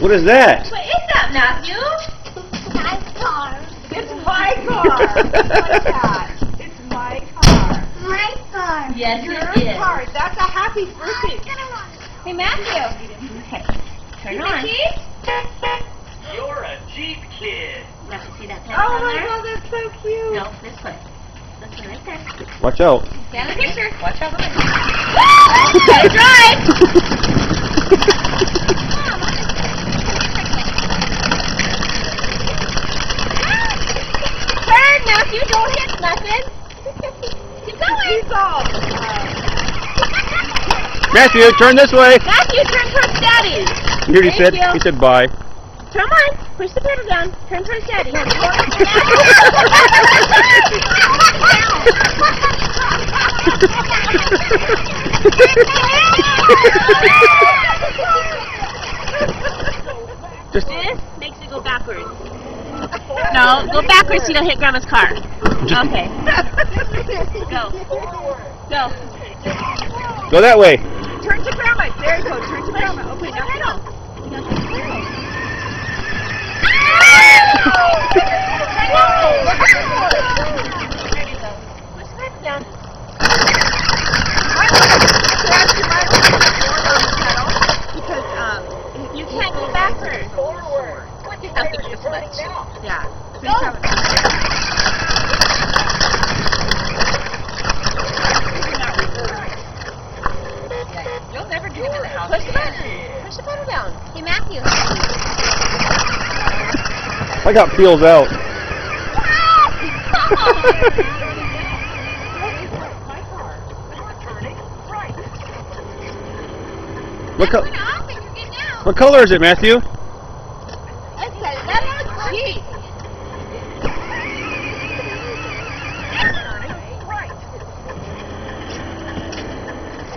What is that? What is that, Matthew? My car. It's my car. What's that? It's my car. My car. Yes, Your it is. car. That's a happy birthday. Hey, Matthew. Okay. Turn it on. You're a Jeep kid. Now, see that pen Oh on my there? God, that's so cute. No, this one. This one right there. Watch out. Stand in the picture. Watch out the way. Gotta drive! Turn, Matthew. Don't hit nothing. Keep going. Matthew, turn this way. Matthew, turn towards Daddy. Here he Thank said. you. He said bye. Come on. Push the pedal down. Turn towards Daddy. Just This makes it go backwards. No, go backwards so you don't hit Grandma's car. Okay. Go. Go. go that way. Turn to Grandma. There you go. Turn to Grandma. Okay, now Pedal. Push the pedal down. Because You can't go backwards. Forward. You have to do much. yeah. You'll never do it in the house. Push the pedal. Push the pedal down. Hey, Matthew. I got peels out. Turning right. What, Went off and you're getting out. what color is it, Matthew? That looks cheap.